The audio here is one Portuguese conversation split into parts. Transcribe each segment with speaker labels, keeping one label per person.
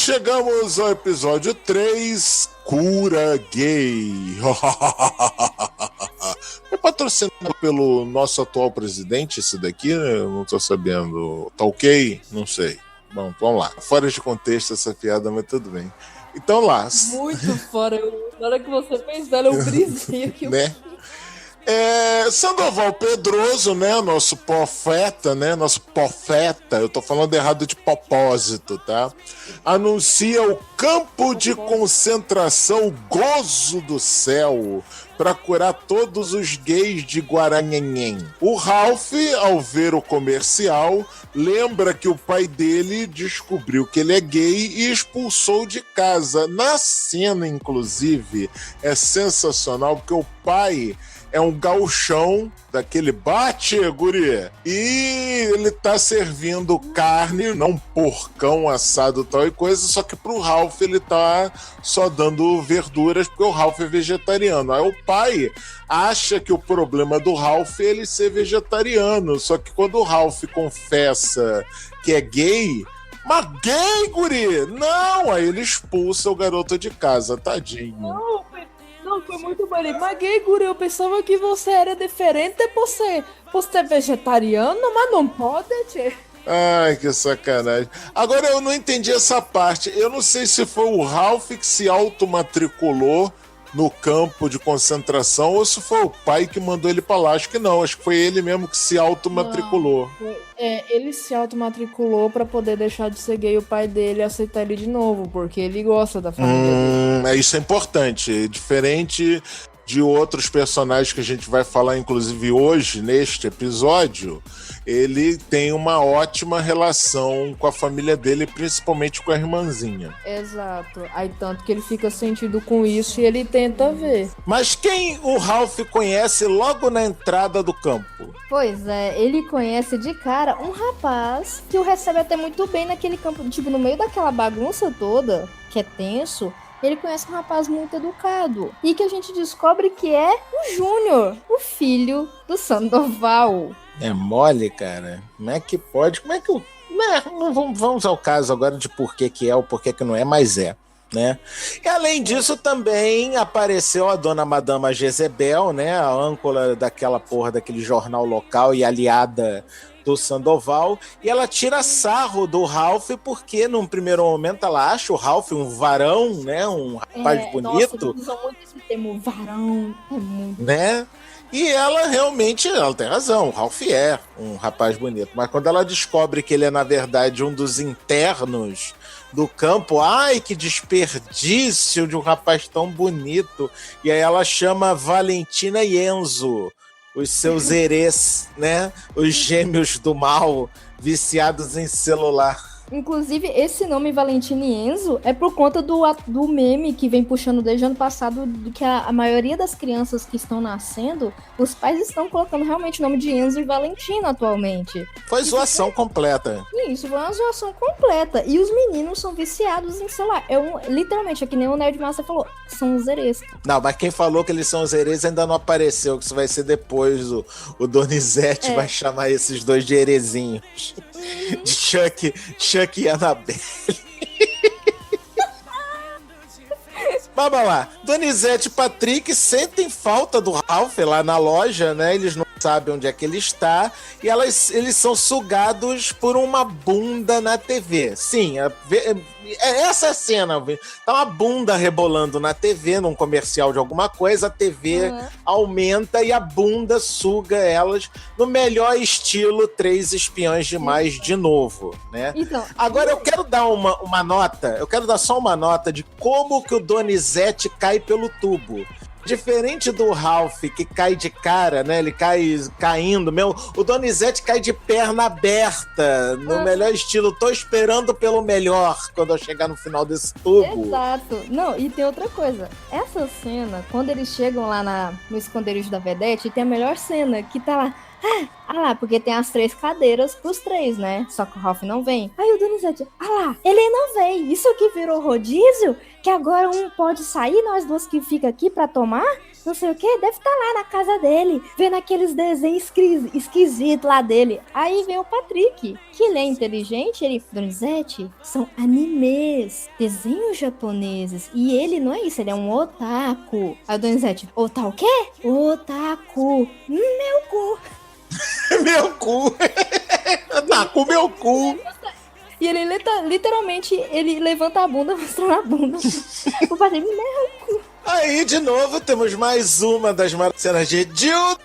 Speaker 1: chegamos ao episódio 3, Cura Gay. É patrocinado pelo nosso atual presidente esse daqui, né? Eu não tô sabendo. Tá ok? Não sei. Bom, vamos lá. Fora de contexto essa piada, mas tudo bem. Então lá.
Speaker 2: Muito fora. Na hora que você fez dela, eu brisei aqui.
Speaker 1: Né? Sandoval Pedroso, né, nosso profeta, eu tô falando errado de propósito, tá? Anuncia o campo de concentração Gozo do Céu para curar todos os gays de Guaranhenhen. O Ralph, ao ver o comercial, lembra que o pai dele descobriu que ele é gay e expulsou de casa. Na cena, inclusive, é sensacional porque o pai é um gauchão daquele bate, guri. E ele tá servindo carne, não porcão assado tal e coisa, só que pro Ralph ele tá só dando verduras, porque o Ralph é vegetariano. Aí o pai acha que o problema do Ralph é ele ser vegetariano, só que quando o Ralph confessa que é gay... Mas gay, guri? Não! Aí ele expulsa o garoto de casa, tadinho.
Speaker 2: Não, foi muito bonito. Mas gay, guri, eu pensava que você era diferente por ser vegetariano, mas não pode, tchê.
Speaker 1: Ai, que sacanagem. Agora eu não entendi essa parte. Eu não sei se foi o Ralph que se automatriculou no campo de concentração ou se foi o pai que mandou ele pra lá. Acho que não, acho que foi ele mesmo que se automatriculou.
Speaker 2: Ele se automatriculou pra poder deixar de ser gay, o pai dele aceitar ele de novo, porque ele gosta da família dele.
Speaker 1: Isso é importante. Diferente de outros personagens que a gente vai falar, inclusive hoje, neste episódio, ele tem uma ótima relação com a família dele, principalmente com a irmãzinha.
Speaker 2: Exato. Aí tanto que ele fica sentido com isso e ele tenta ver.
Speaker 1: Mas quem o Ralph conhece logo na entrada do campo?
Speaker 3: Pois é, ele conhece de cara um rapaz que o recebe até muito bem naquele campo, tipo, no meio daquela bagunça toda, que é tenso. Ele conhece um rapaz muito educado. E que a gente descobre que é o Júnior, o filho do Sandoval.
Speaker 1: É mole, cara? Como é que pode? Como é que... Não vamos ao caso agora de por que é ou por que não é, mas é. Né? E além disso também apareceu a dona Madama Jezebel, né? A âncora daquela porra daquele jornal local e aliada do Sandoval, e ela tira sarro do Ralph porque num primeiro momento ela acha o Ralph um varão, né? Um rapaz bonito.
Speaker 3: Nossa, usam muito esse termo varão, é muito...
Speaker 1: Né? E ela realmente, ela tem razão, o Ralph é um rapaz bonito, mas quando ela descobre que ele é na verdade um dos internos do campo, ai, que desperdício de um rapaz tão bonito, e aí ela chama Valentina e Enzo, os seus herês, né? Os gêmeos do mal, viciados em celular.
Speaker 3: Inclusive, esse nome Valentina e Enzo é por conta do meme que vem puxando desde o ano passado, de que a maioria das crianças que estão nascendo, os pais estão colocando realmente o nome de Enzo e Valentina atualmente.
Speaker 1: Foi zoação completa.
Speaker 3: Isso, foi uma zoação completa. E os meninos são viciados em celular. Literalmente, é que nem o Nerd Master falou, são os herês.
Speaker 1: Não, mas quem falou que eles são os herês ainda não apareceu, que isso vai ser depois. O Donizete vai chamar esses dois de herezinhos. De Chuck e Annabelle. Vamos lá. Donizete e Patrick sentem falta do Ralph lá na loja, né? Eles não sabem onde é que ele está. E eles são sugados por uma bunda na TV. Sim, essa é a cena. Tá uma bunda rebolando na TV, num comercial de alguma coisa. A TV aumenta e a bunda suga elas no melhor estilo Três Espiões Demais de novo, né?
Speaker 3: Então,
Speaker 1: agora eu quero dar uma nota. Eu quero dar só uma nota de como que o Donizete cai pelo tubo. Diferente do Ralph, que cai de cara, né? Ele cai caindo mesmo. O Donizete cai de perna aberta, no melhor estilo. Tô esperando pelo melhor quando eu chegar no final desse tubo.
Speaker 3: Exato. Não, e tem outra coisa. Essa cena, quando eles chegam lá no esconderijo da Vedete, tem a melhor cena, que tá lá... Ah lá, porque tem as 3 cadeiras pros 3, né? Só que o Ralph não vem. Aí o Donizete, ah lá, ele não vem. Isso aqui virou rodízio? Que agora um pode sair, nós duas que fica aqui pra tomar? Não sei o que, deve estar lá na casa dele, vendo aqueles desenhos esquisitos lá dele. Aí vem o Patrick, que ele é inteligente, ele... Donizete, são animes, desenhos japoneses. E ele não é isso, ele é um otaku. Aí o Donizete, otaku o quê? Otaku. Meu cu.
Speaker 1: Meu cu. Tá com meu cu.
Speaker 3: E ele literalmente, ele levanta a bunda, mostrando a bunda. O Patrick, meu cu.
Speaker 1: Aí, de novo, temos mais uma das cenas de Dildo.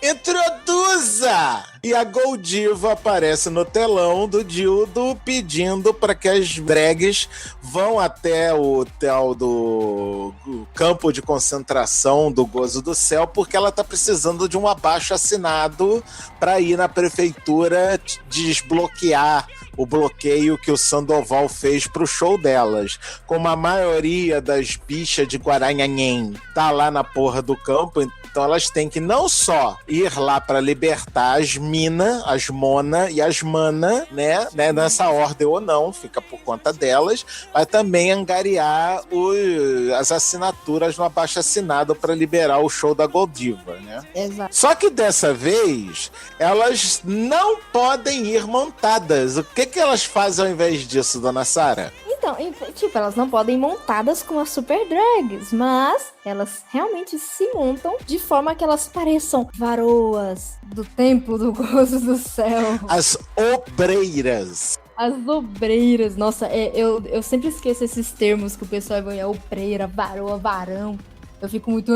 Speaker 1: Introduza! E a Goldiva aparece no telão do Dildo pedindo para que as drags vão até o tal do campo de concentração do Gozo do Céu, porque ela tá precisando de um abaixo-assinado para ir na prefeitura desbloquear o bloqueio que o Sandoval fez pro show delas. Como a maioria das bichas de Guaranhanhem tá lá na porra do campo, então elas têm que não só ir lá para libertar as mina, as mona e as mana, né? Nessa ordem ou não, fica por conta delas, mas também angariar as assinaturas no abaixo-assinado para liberar o show da Goldiva, né?
Speaker 3: Exato.
Speaker 1: Só que dessa vez, elas não podem ir montadas. O que elas fazem ao invés disso, dona Sara?
Speaker 3: Então, tipo, elas não podem ir montadas com as super drags, mas elas realmente se montam de forma que elas pareçam varoas do templo do Gozo do Céu.
Speaker 1: As obreiras.
Speaker 3: As obreiras, nossa, eu sempre esqueço esses termos que o pessoal vai, obreira, varoa, varão. Eu fico muito...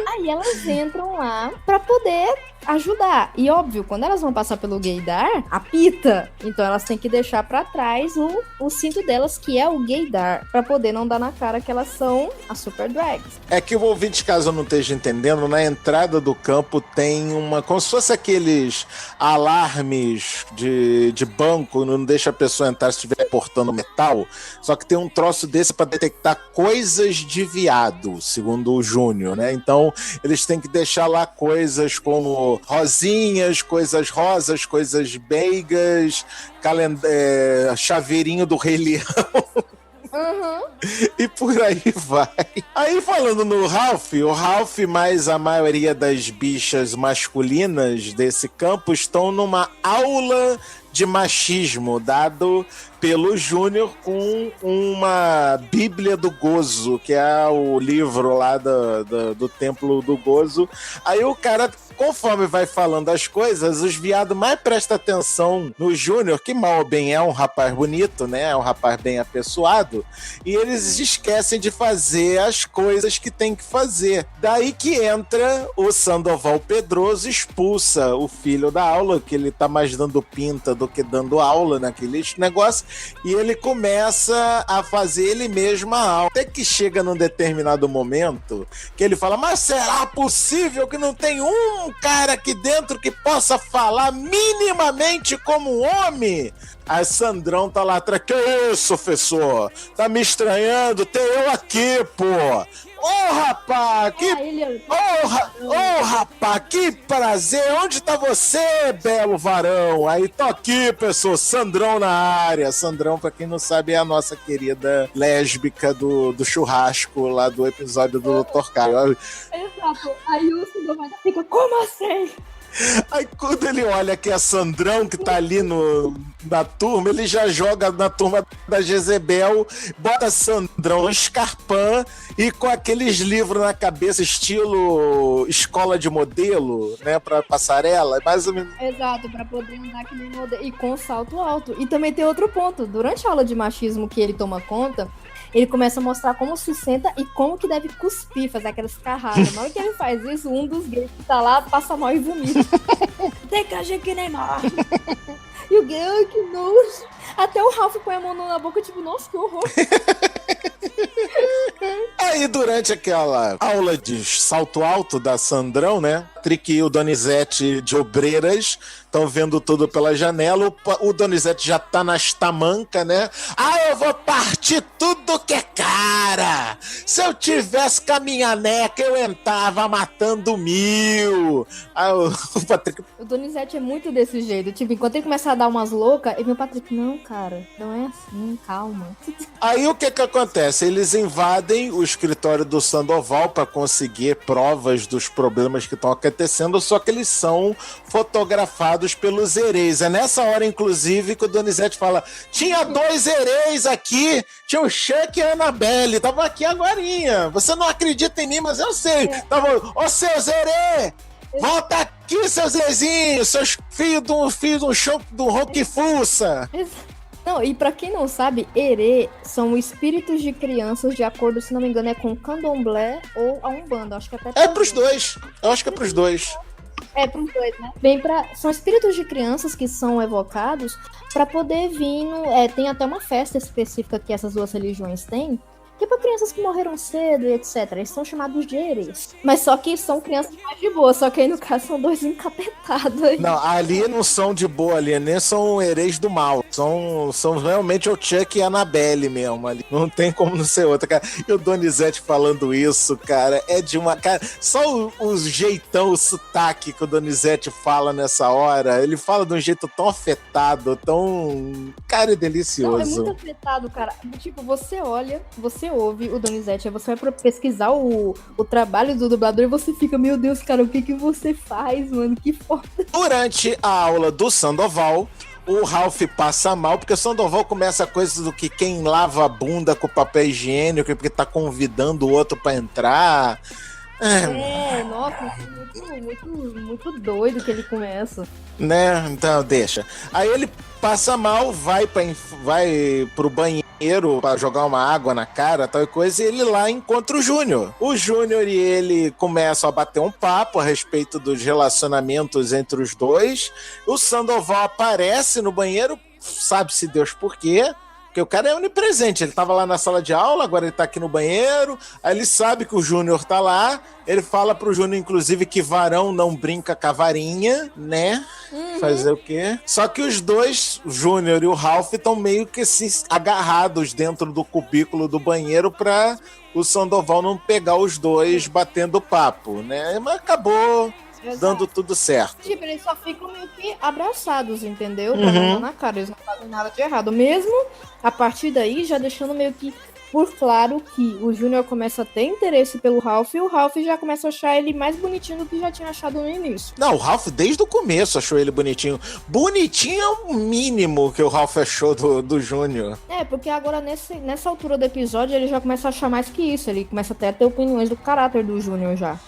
Speaker 3: Aí elas entram lá pra poder ajudar. E óbvio, quando elas vão passar pelo gaydar, apita. Então elas têm que deixar pra trás o cinto delas, que é o gaydar, pra poder não dar na cara que elas são as super drags.
Speaker 1: É que o ouvinte, caso eu não esteja entendendo, na entrada do campo tem uma... como se fosse aqueles alarmes de banco, não deixa a pessoa entrar se estiver portando metal, só que tem um troço desse pra detectar coisas de viado, segundo o Júnior, né? Então eles têm que deixar lá coisas como rosinhas, coisas rosas, coisas meigas, chaveirinho do Rei Leão.
Speaker 3: Uhum.
Speaker 1: E por aí vai. Aí falando no Ralph, o Ralph mais a maioria das bichas masculinas desse campo estão numa aula de machismo dado pelo Júnior com uma Bíblia do Gozo, que é o livro lá do Templo do Gozo. Aí o cara, conforme vai falando as coisas, os viados mais prestam atenção no Júnior, que mal ou bem é um rapaz bonito, né? É um rapaz bem apessoado, e eles esquecem de fazer as coisas que tem que fazer. Daí que entra o Sandoval Pedroso, expulsa o filho da aula, que ele tá mais dando pinta do que dando aula naquele negócio, e ele começa a fazer ele mesmo a aula. Até que chega num determinado momento que ele fala: mas será possível que não tem um cara aqui dentro que possa falar minimamente como um homem? Aí Sandrão tá lá atrás: que isso, professor? Tá me estranhando? Tem eu aqui, pô! Ô, rapá, que... Ô, rapá, que prazer! Onde tá você, belo varão? Aí, tô aqui, pessoal, Sandrão na área. Sandrão, pra quem não sabe, é a nossa querida lésbica do churrasco lá do episódio do Dr. Caio.
Speaker 3: Exato. Aí o Sandrão fica: como assim?
Speaker 1: Aí quando ele olha que é Sandrão, que tá ali na turma, ele já joga na turma da Jezebel, bota Sandrão no escarpão e com aqueles livros na cabeça, estilo escola de modelo, né, pra passarela, mais ou menos.
Speaker 3: Exato, pra poder andar que nem modelo, e com salto alto. E também tem outro ponto: durante a aula de machismo que ele toma conta, ele começa a mostrar como se senta e como que deve cuspir, fazer aquelas carradas. Na hora que ele faz isso, um dos gays que tá lá passa mal e vomita. Tem que agir que nem morre. E o gay, ai, que nojo. Até o Ralph põe a mão na boca, tipo, nossa, que horror.
Speaker 1: Aí, durante aquela aula de salto alto da Sandrão, né? Patrick e o Donizete de Obreiras estão vendo tudo pela janela. O Donizete já tá nas tamancas, né? Eu vou partir tudo que é cara! Se eu tivesse com a minha neca, eu entrava matando 1000. O Patrick...
Speaker 3: O Donizete é muito desse jeito. Tipo, enquanto ele começa a dar umas loucas, ele vem o Patrick, não, cara, não é assim, calma.
Speaker 1: Aí o que acontece? Eles invadem o escritório do Sandoval para conseguir provas dos problemas que estão acontecendo, só que eles são fotografados pelos hereis. É nessa hora, inclusive, que o Donizete fala: tinha 2 hereis aqui, tinha o Chuck e a Annabelle, tava aqui agorinha. Você não acredita em mim, mas eu sei. Tava, seus herês! Volta aqui, seus herezinhos, seus filhos de um show do Rock Fussa.
Speaker 3: Não, e pra quem não sabe, herê são espíritos de crianças, de acordo, se não me engano, é com candomblé ou a Umbanda. Acho que até
Speaker 1: é pros dois. Eu acho que é pros dois.
Speaker 3: É, pros dois, né? São espíritos de crianças que são evocados pra poder vir tem até uma festa específica que essas duas religiões têm, que é pra crianças que morreram cedo e etc. Eles são chamados de herês. Mas só que são crianças mais de boa, só que aí no caso são 2 encapetados. Aí.
Speaker 1: Não, ali não são de boa ali, nem são herês do mal. São realmente o Chuck e a Annabelle mesmo ali. Não tem como não ser outra, cara. E o Donizete falando isso, cara, é de uma... Cara, só o jeitão, o sotaque que o Donizete fala nessa hora, ele fala de um jeito tão afetado, tão... Cara, é delicioso.
Speaker 3: Não, é muito afetado, cara. Tipo, você olha, você ouve o Donizete, aí você vai pesquisar o trabalho do dublador e você fica, meu Deus, cara, o que você faz, mano? Que foda.
Speaker 1: Durante a aula do Sandoval, o Ralph passa mal, porque o Sandoval começa a coisa do que quem lava a bunda com papel higiênico, porque tá convidando o outro pra entrar.
Speaker 3: Nossa, muito doido que ele começa.
Speaker 1: Né? Então, deixa. Aí ele passa mal, vai pro banheiro pra jogar uma água na cara, tal coisa, e ele lá encontra o Júnior. O Júnior e ele começam a bater um papo a respeito dos relacionamentos entre os dois. O Sandoval aparece no banheiro, sabe-se Deus por quê. Porque o cara é onipresente, ele tava lá na sala de aula, agora ele tá aqui no banheiro, aí ele sabe que o Júnior tá lá, ele fala pro Júnior, inclusive, que varão não brinca com a varinha, né? Fazer o quê? Só que os dois, o Júnior e o Ralph, estão meio que assim, agarrados dentro do cubículo do banheiro pra o Sandoval não pegar os dois batendo papo, né? Mas acabou... Exato. Dando tudo certo.
Speaker 3: Tipo, eles só ficam meio que abraçados, entendeu? Pra não dar na cara, eles não fazem nada de errado. Mesmo a partir daí, já deixando meio que por claro que o Júnior começa a ter interesse pelo Ralph e o Ralph já começa a achar ele mais bonitinho do que já tinha achado no início.
Speaker 1: Não, o Ralph desde o começo achou ele bonitinho. Bonitinho é o mínimo que o Ralph achou do Júnior.
Speaker 3: É, porque agora nessa altura do episódio ele já começa a achar mais que isso. Ele começa até a ter opiniões do caráter do Júnior já.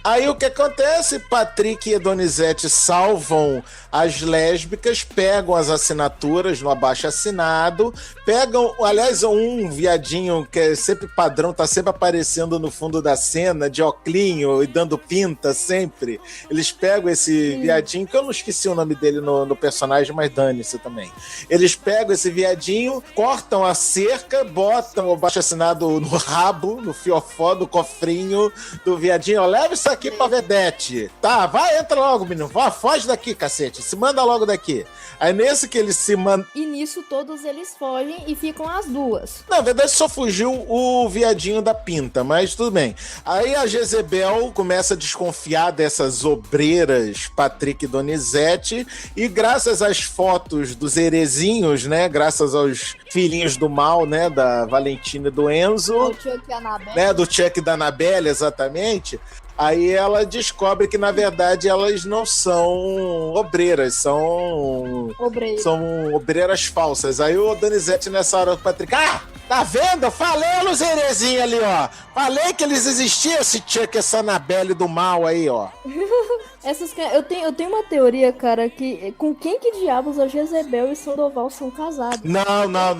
Speaker 1: Aí o que acontece? Patrick e Donizete salvam as lésbicas, pegam as assinaturas no abaixo-assinado, pegam, aliás, um viadinho que é sempre padrão, tá sempre aparecendo no fundo da cena, de oclinho e dando pinta sempre. Eles pegam esse viadinho, que eu não esqueci o nome dele no personagem, mas dane-se também. Eles pegam esse viadinho, cortam a cerca, botam o abaixo-assinado no rabo, no fiofó do cofrinho do viadinho. Leva isso aqui pra vedete. Tá, vai, entra logo, menino. Vai, foge daqui, cacete. Se manda logo daqui. Aí nesse que eles se mandam...
Speaker 3: E nisso todos eles fogem e ficam as duas.
Speaker 1: Na verdade só fugiu o viadinho da pinta, mas tudo bem. Aí a Jezebel começa a desconfiar dessas obreiras Patrick e Donizete e graças às fotos dos herezinhos, né, graças aos filhinhos do mal, né, da Valentina e do Enzo,
Speaker 3: do Chuck e Annabelle,
Speaker 1: né, do Chuck e da Annabelle, exatamente. Aí ela descobre que, na verdade, elas não são obreiras, são obreiras falsas. Aí o Donizete, nessa hora, o Patrick, tá vendo? Eu falei nos herezinhos ali, ó. Falei que eles existiam, esse Chuck, essa Annabelle do mal aí, ó.
Speaker 3: Eu tenho uma teoria, cara, que com quem que diabos a Jezebel e Sandoval são casados?
Speaker 1: Não. Não.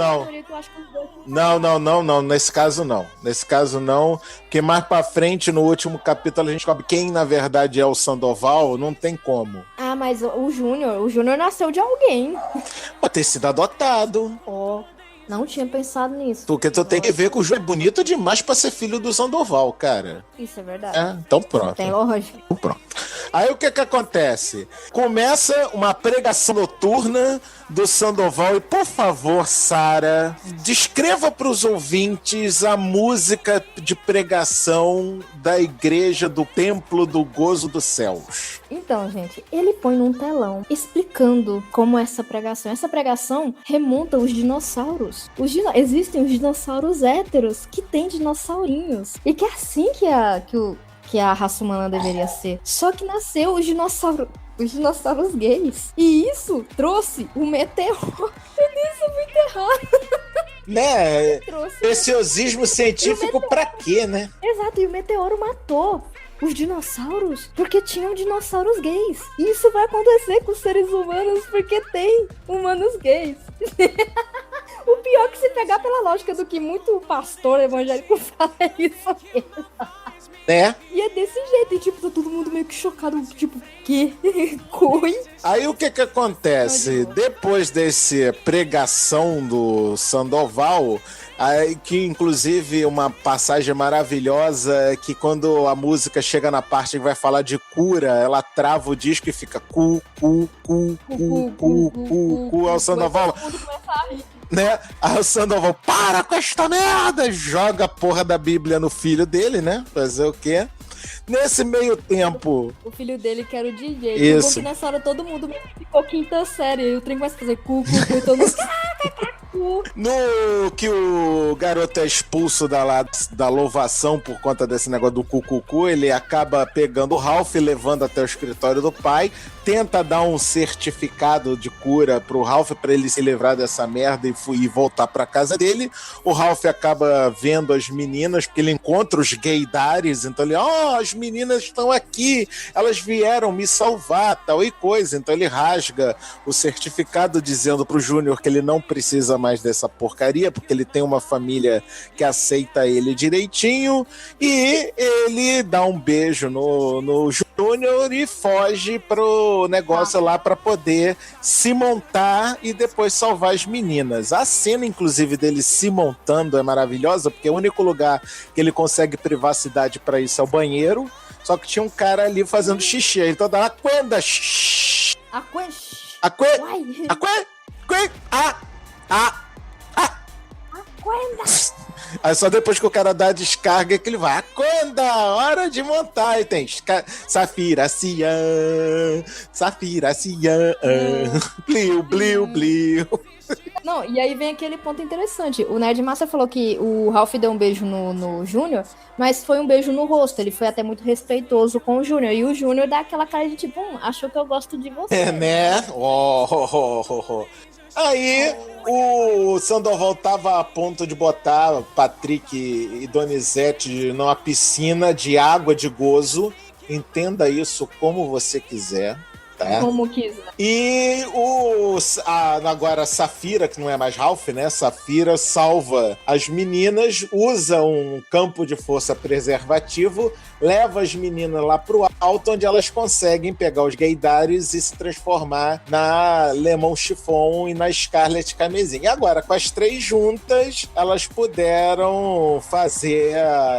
Speaker 1: Nesse caso, não. Nesse caso, não. Porque mais pra frente, no último capítulo, a gente descobre quem, na verdade, é o Sandoval. Não tem como.
Speaker 3: Ah, mas o Júnior nasceu de alguém.
Speaker 1: Pode ter sido adotado.
Speaker 3: Ó. Não tinha pensado nisso.
Speaker 1: Porque tu tem que ver que o João é bonito demais pra ser filho do Sandoval, cara.
Speaker 3: Isso é verdade.
Speaker 1: Então pronto.
Speaker 3: Tem lógica.
Speaker 1: Pronto. Aí o que acontece? Começa uma pregação noturna do Sandoval e, por favor, Sara, descreva para os ouvintes a música de pregação da igreja do Templo do Gozo dos Céus.
Speaker 3: Então, gente, ele põe num telão explicando como essa pregação remonta aos dinossauros. Existem os dinossauros héteros que têm dinossaurinhos. E que é assim que a raça humana deveria ser. Só que nasceu os dinossauros gays. E isso trouxe o meteoro. Isso é muito errado.
Speaker 1: Né? Preciosismo científico pra quê, né?
Speaker 3: Exato, e o meteoro matou os dinossauros porque tinham dinossauros gays. E isso vai acontecer com os seres humanos porque tem humanos gays. O pior é que se pegar pela lógica do que muito pastor evangélico fala é isso mesmo.
Speaker 1: Né?
Speaker 3: E é desse jeito, e tipo, tá todo mundo meio que chocado, tipo, que? Coi?
Speaker 1: Aí o que acontece? Depois desse pregação do Sandoval, aí, que inclusive uma passagem maravilhosa é que quando a música chega na parte que vai falar de cura, ela trava o disco e fica cu, aí o Sandoval, né? Aí o Sandoval, para com esta merda! Joga a porra da Bíblia no filho dele, né? Fazer o quê? Nesse meio tempo...
Speaker 3: O filho dele que era o DJ.
Speaker 1: Isso.
Speaker 3: Porque nessa hora todo mundo ficou quinta série. E o trem vai fazer cu, e todo mundo...
Speaker 1: No que o garoto é expulso da louvação por conta desse negócio do cucucu, ele acaba pegando o Ralph e levando até o escritório do pai, tenta dar um certificado de cura pro Ralph pra ele se livrar dessa merda e voltar pra casa dele. O Ralph acaba vendo as meninas, porque ele encontra os gaydares, então ele, as meninas estão aqui, elas vieram me salvar, tal e coisa. Então ele rasga o certificado dizendo pro Júnior que ele não precisa mais dessa porcaria, porque ele tem uma família que aceita ele direitinho, e ele dá um beijo no Júnior e foge pro negócio lá pra poder se montar e depois salvar as meninas. A cena, inclusive, dele se montando é maravilhosa, porque o único lugar que ele consegue privacidade pra isso é o banheiro, só que tinha um cara ali fazendo xixi, ele toda lá, Aquenda, aí só depois que o cara dá a descarga é que ele vai, Aquenda, hora de montar. E tem Safira, Cian, Bliu, Bliu, Bliu.
Speaker 3: Não, e aí vem aquele ponto interessante. O Nerd Master falou que o Ralph deu um beijo no Júnior, mas foi um beijo no rosto. Ele foi até muito respeitoso com o Júnior. E o Júnior dá aquela cara de tipo, achou que eu gosto de você.
Speaker 1: É, né? Aí o Sandoval tava a ponto de botar Patrick e Donizete numa piscina de água de gozo. Entenda isso como você quiser. Tá?
Speaker 3: Como quiser.
Speaker 1: E agora a Safira, que não é mais Ralph, né? Safira salva as meninas, usa um campo de força preservativo, leva as meninas lá pro alto, onde elas conseguem pegar os gaydares e se transformar na Lemon Chiffon e na Scarlet Camisinha. E agora, com as três juntas, elas puderam fazer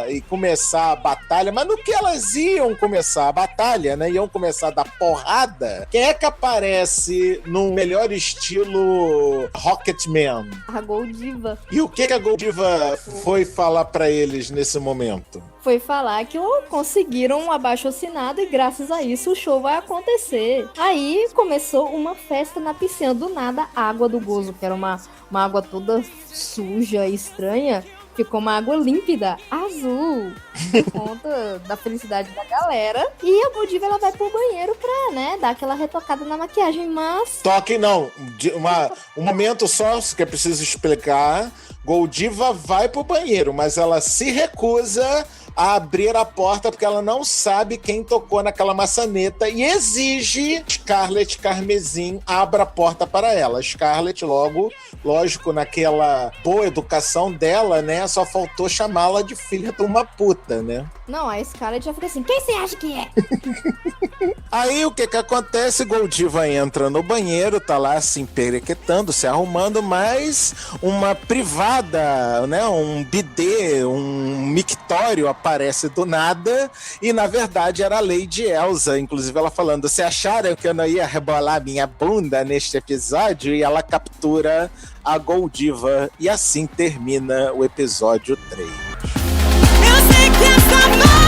Speaker 1: e começar a batalha, mas no que elas iam começar a batalha, né? Iam começar a dar porrada. Quem é que aparece no melhor estilo Rocketman?
Speaker 3: A Goldiva.
Speaker 1: E o que a Goldiva foi falar pra eles nesse momento?
Speaker 3: Foi falar que conseguiram um abaixo-assinado e graças a isso o show vai acontecer. Aí começou uma festa na piscina. Do nada, a água do gozo, que era uma água toda suja e estranha, ficou uma água límpida, azul, por conta da felicidade da galera. E a Goldiva, ela vai pro banheiro pra, né, dar aquela retocada na maquiagem, mas...
Speaker 1: Um momento só, que é preciso explicar. Goldiva vai pro banheiro, mas ela se recusa a abrir a porta porque ela não sabe quem tocou naquela maçaneta e exige Scarlett Carmesim abra a porta para ela. Scarlett, lógico, naquela boa educação dela, né, só faltou chamá-la de filha de uma puta, né?
Speaker 3: Não, a Scarlett já fica assim, quem você acha que é?
Speaker 1: Aí o que acontece? Goldiva entra no banheiro, tá lá se emperequetando, se arrumando, mas uma privada, né, um bidê, um mictório aparece do nada e na verdade era a Lady Elsa, inclusive ela falando, você acharam que eu não ia rebolar minha bunda neste episódio? E ela captura a Goldiva e assim termina o episódio 3.
Speaker 4: Eu sei que essa